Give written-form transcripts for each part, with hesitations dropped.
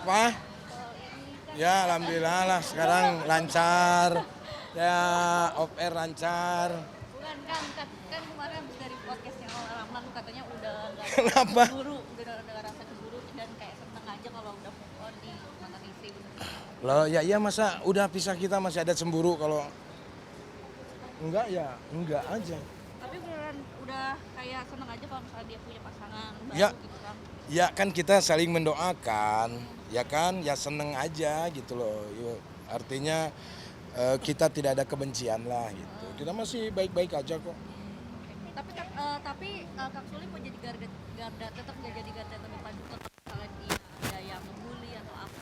Apa? Ya alhamdulillah lah sekarang lancar. Ya off air lancar. Bukan kan kemarin habis dari podcast yang Ramlan katanya udah nggak Kenapa? cemburu, udah nggak rasa cemburu dan kayak seneng aja kalau udah move on di mantan istri bener. Loh ya iya masa udah pisah kita masih ada cemburu kalau enggak ya enggak aja. Tapi beneran udah kayak seneng aja kalau misalnya dia punya pasangan baru Ya. gitu kan. Ya kan kita saling mendoakan, ya kan, ya seneng aja gitu loh. Yuk, artinya kita tidak ada kebencian lah gitu. Kita masih baik-baik aja kok. Tapi Kang Suli mau jadi garda tetap nggak jadi garda terdepan juga kalau misalnya dia ada yang membuli atau apa.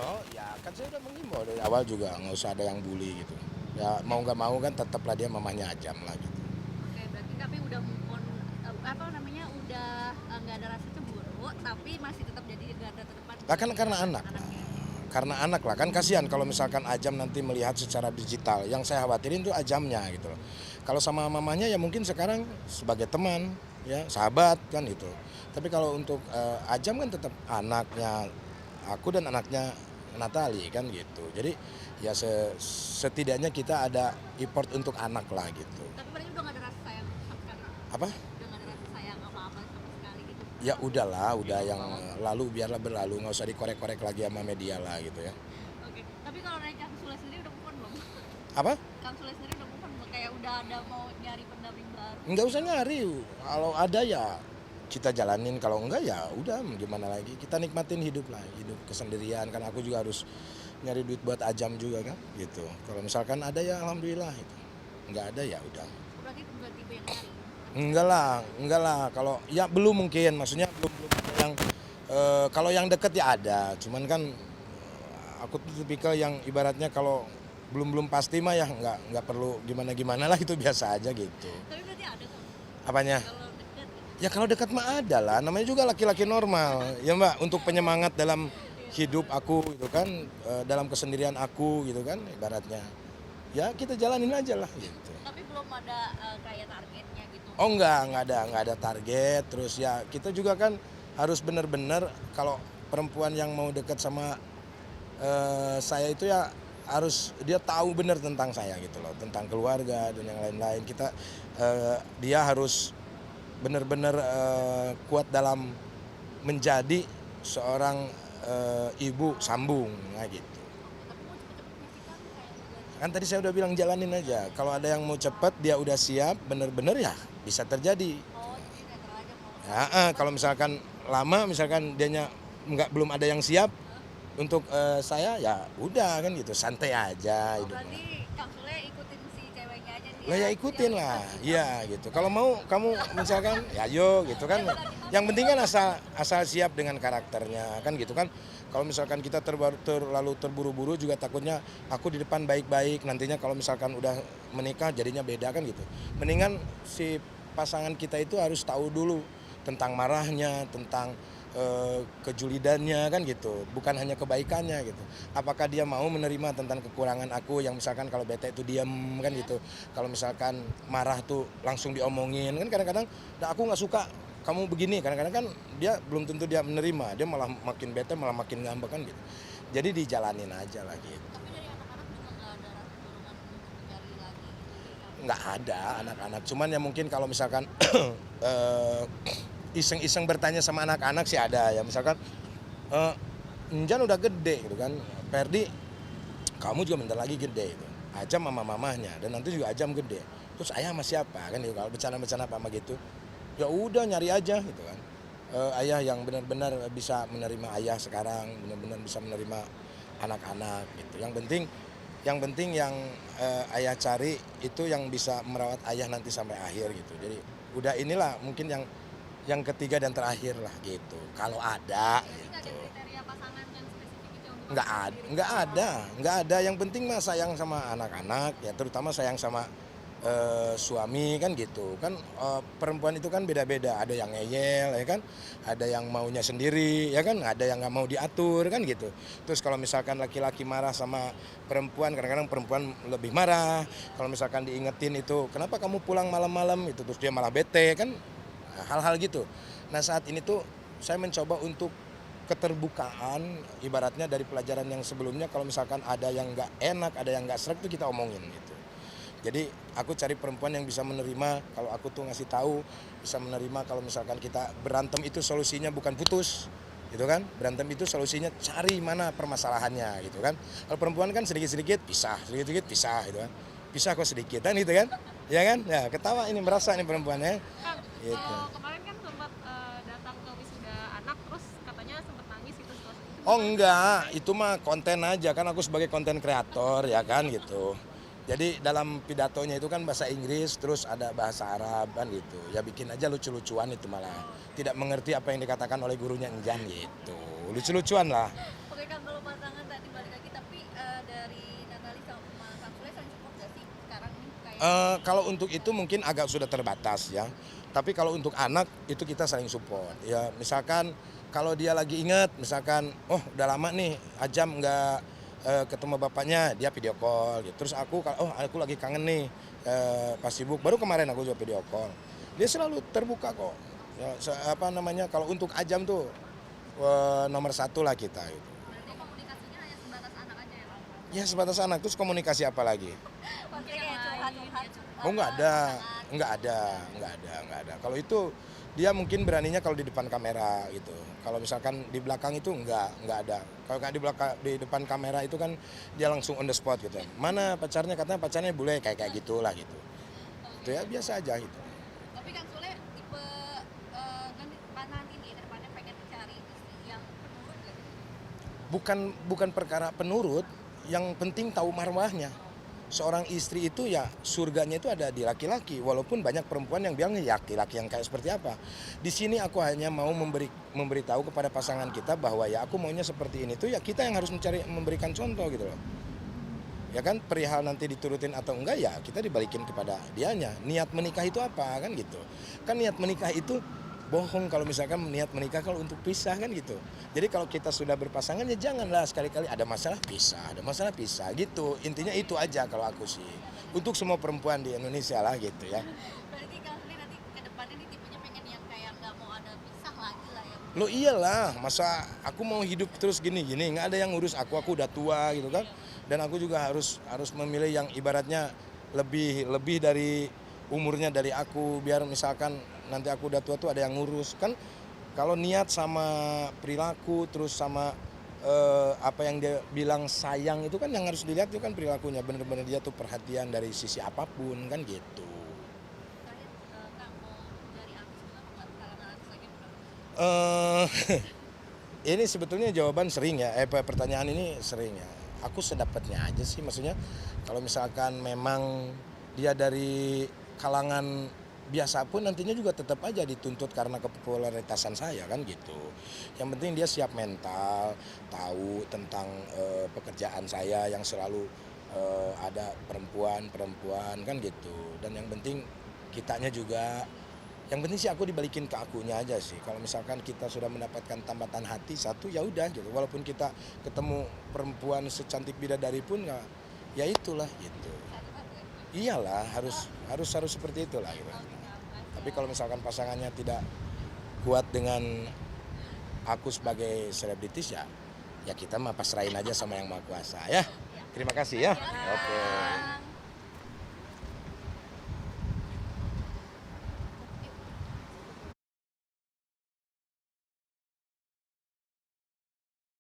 Oh ya kan saya udah mengimbau dari awal juga nggak usah ada yang bully gitu. Ya mau nggak mau kan tetaplah dia mamahnya Ajam lah gitu. Oke, berarti tapi udah move on, apa namanya, udah nggak ada rasa cemburu tapi masih tetap jadi garda terdepan. Lah kan karena anak. Anaknya. Karena anak lah kan kasihan kalau misalkan Ajam nanti melihat secara digital. Yang saya khawatirin tuh Ajamnya gitu loh. Kalau sama mamanya ya mungkin sekarang sebagai teman ya sahabat kan gitu. Tapi kalau untuk Ajam kan tetap anaknya aku dan anaknya Natali kan gitu. Jadi ya setidaknya kita ada effort untuk anak lah gitu. Tapi berarti udah nggak ada rasa sayang sama sekali. Apa? Udah nggak ada rasa sayang apa-apa sama sekali gitu. Ya udahlah, udah yang lalu biarlah berlalu, nggak usah dikorek-korek lagi sama media lah gitu ya. Oke. Tapi kalau dari Kang Sule sendiri udah move on belum? Apa? Kang Sule sendiri udah move on belum? Kayak udah ada mau nyari pendamping baru. Nggak usah nyari, kalau ada ya kita jalanin, kalau enggak ya udah gimana lagi. Kita nikmatin hidup lah, hidup kesendirian kan aku juga harus nyari duit buat Ajam juga kan gitu. Kalau misalkan ada ya alhamdulillah gitu. Nggak ada ya udah. Berarti bukan tipe yang nyari. Enggak lah. Kalau ya belum mungkin, maksudnya belum ada yang kalau yang deket ya ada. Cuman kan aku tuh tipikal yang ibaratnya kalau belum pasti mah ya nggak perlu gimana lah itu biasa aja gitu. Tapi berarti ada kan Apanya? kalau deket gitu. Ya kalau dekat mah ada lah, namanya juga laki-laki normal ya Mbak, untuk penyemangat dalam hidup aku gitu kan, dalam kesendirian aku gitu kan ibaratnya. Ya kita jalanin aja lah gitu. Tapi belum ada kayak targetnya gitu. Oh nggak ada target. Terus ya kita juga kan harus benar-benar kalau perempuan yang mau dekat sama saya itu ya harus dia tahu benar tentang saya gitu loh, tentang keluarga dan yang lain-lain. Dia harus benar-benar kuat dalam menjadi seorang ibu sambung nah gitu. Tapi mau cepet-cepet kan kayak juga Kan tadi saya udah bilang jalanin aja. Kalau ada yang mau cepat dia udah siap benar-benar ya bisa terjadi. jadi netral aja mau. Ya, kalau misalkan lama misalkan dianya belum ada yang siap untuk saya ya udah kan gitu santai aja Oh, hidupnya. berarti Kang Sule ikutin si ceweknya aja nih. Lah ya ikutin lah, iya gitu. Kalau mau kamu misalkan ya ayo gitu kan. Yang penting kan asal siap dengan karakternya kan gitu kan. Kalau misalkan kita terlalu terburu-buru juga takutnya aku di depan baik-baik, nantinya kalau misalkan udah menikah jadinya beda kan gitu. Mendingan si pasangan kita itu harus tahu dulu tentang marahnya, tentang kejulidannya kan gitu, bukan hanya kebaikannya gitu. Apakah dia mau menerima tentang kekurangan aku yang misalkan kalau bete itu diam kan gitu, kalau misalkan marah tuh langsung diomongin kan kadang-kadang "Nah, aku nggak suka kamu begini", kadang-kadang kan dia belum tentu dia menerima, dia malah makin bete malah makin ngambek kan gitu. Jadi dijalanin aja lah gitu. Tapi dari anak-anak juga nggak ada rasa dorongan untuk mencari lagi gitu. Nggak ada anak-anak, cuman ya mungkin kalau misalkan iseng-iseng bertanya sama anak-anak sih ada ya, misalkan Enjan udah gede gitu kan, Ferdi kamu juga bentar lagi gede gitu, Ajam sama mamahnya dan nanti juga Ajam gede, terus ayah sama siapa kan gitu. Kalau bercanda-bercanda apa gitu ya udah nyari aja gitu kan. Ayah yang benar-benar bisa menerima ayah sekarang, benar-benar bisa menerima anak-anak gitu. Yang penting yang ayah cari itu yang bisa merawat ayah nanti sampai akhir gitu. Jadi udah inilah mungkin yang ketiga dan terakhir lah gitu. Kalau ada Berarti nggak ada gitu. kriteria pasangan yang spesifik gitu yang untuk Nggak ada. Yang penting mah sayang sama anak-anak ya, terutama sayang sama suami kan gitu. Kan perempuan itu kan beda-beda. Ada yang ngeyel ya kan, ada yang maunya sendiri ya kan, ada yang nggak mau diatur kan gitu. Terus kalau misalkan laki-laki marah sama perempuan, kadang-kadang perempuan lebih marah. Kalau misalkan diingetin itu, kenapa kamu pulang malam-malam itu, terus dia malah bete kan. Hal-hal gitu. Nah saat ini tuh saya mencoba untuk keterbukaan ibaratnya dari pelajaran yang sebelumnya, kalau misalkan ada yang nggak enak, ada yang nggak srek itu kita omongin gitu. Jadi aku cari perempuan yang bisa menerima kalau aku tuh ngasih tahu, bisa menerima kalau misalkan kita berantem itu solusinya bukan putus, gitu kan? Berantem itu solusinya cari mana permasalahannya, gitu kan? Kalau perempuan kan sedikit-sedikit pisah, sedikit-sedikit pisah, gitu kan? Pisah kok sedikit kan, gitu kan? Ya kan? Ya ketawa ini merasa ini perempuannya. Kang, Gitu. kalau kemarin kan sempat datang ke wisuda anak, terus katanya sempat nangis itu situasi itu. Oh enggak, itu mah konten aja kan, aku sebagai konten kreator ya kan gitu. Jadi dalam pidatonya itu kan bahasa Inggris, terus ada bahasa Arab kan gitu. Ya bikin aja lucu-lucuan itu malah. Tidak mengerti apa yang dikatakan oleh gurunya Enjan gitu. Lucu-lucuan lah. Oke Kang, kalau pasangan tadi balik lagi, tapi dari Natalie sama Kang Sule saling support gak sih sekarang ini kayak Kalau untuk itu mungkin agak sudah terbatas ya. Tapi kalau untuk anak itu kita saling support. Ya misalkan kalau dia lagi ingat, misalkan, oh udah lama nih Ajam nggak ketemu bapaknya, dia video call gitu. Terus aku lagi kangen nih pas sibuk. Baru kemarin aku juga video call. Dia selalu terbuka kok. Ya, kalau untuk Ajam tuh nomor satu lah kita. Gitu. berarti komunikasinya hanya sebatas anak aja ya Kang? Ya sebatas anak, terus komunikasi apa lagi? Maksudnya kayak curhat-curhat. Oh nggak ada. Kalau itu dia mungkin beraninya kalau di depan kamera gitu. Kalau misalkan di belakang itu nggak ada. Kalau kayak di depan kamera itu kan dia langsung on the spot gitu. Mana pacarnya, katanya pacarnya bule kayak gitulah gitu. Itu ya biasa aja gitu. Tapi Kang Sule tipe kan nanti nih depannya pengen cari istri yang penurut gak sih? Bukan perkara penurut, yang penting tahu marwahnya. Seorang istri itu ya surganya itu ada di laki-laki, walaupun banyak perempuan yang bilang ya laki-laki yang kayak seperti apa. Di sini aku hanya mau memberitahu kepada pasangan kita bahwa ya aku maunya seperti ini tuh ya kita yang harus memberikan contoh gitu loh. Ya kan perihal nanti diturutin atau enggak ya kita dibalikin kepada dianya. Niat menikah itu apa kan gitu. Kan niat menikah itu bohong kalau misalkan niat menikah kalau untuk pisah kan gitu. Jadi kalau kita sudah berpasangan ya janganlah sekali-kali ada masalah pisah gitu. Intinya itu aja kalau aku sih. Untuk semua perempuan di Indonesia lah gitu ya. Berarti Kang Sule nanti ke depannya nih tipenya pengen yang kayak nggak mau ada pisah lagi lah ya. Lo iyalah, masa aku mau hidup terus gini-gini, nggak ada yang ngurus aku udah tua gitu kan. Dan aku juga harus memilih yang ibaratnya lebih dari umurnya dari aku, biar misalkan nanti aku udah tua tuh ada yang ngurus kan. Kalau niat sama perilaku terus sama apa yang dia bilang sayang itu kan yang harus dilihat itu kan perilakunya, bener-bener dia tuh perhatian dari sisi apapun kan gitu. Terakhir Kang mau dari artis juga apa kalangan artis lagi bukan? eh ini sebetulnya jawaban sering ya, pertanyaan ini sering ya. Aku sedapatnya aja sih, maksudnya kalau misalkan memang dia dari kalangan biasa pun nantinya juga tetap aja dituntut karena kepopularitasan saya kan gitu. Yang penting dia siap mental, tahu tentang pekerjaan saya yang selalu ada perempuan kan gitu. Dan yang penting kitanya juga, yang penting sih aku dibalikin ke akunya aja sih. Kalau misalkan kita sudah mendapatkan tambatan hati satu ya udah gitu. Walaupun kita ketemu perempuan secantik bidadari pun ya itulah gitu. Iyalah harus seperti itulah gitu. Tapi kalau misalkan pasangannya tidak kuat dengan aku sebagai selebritis ya kita mah pasrahin aja sama yang Maha Kuasa ya. Terima kasih ya. Oke.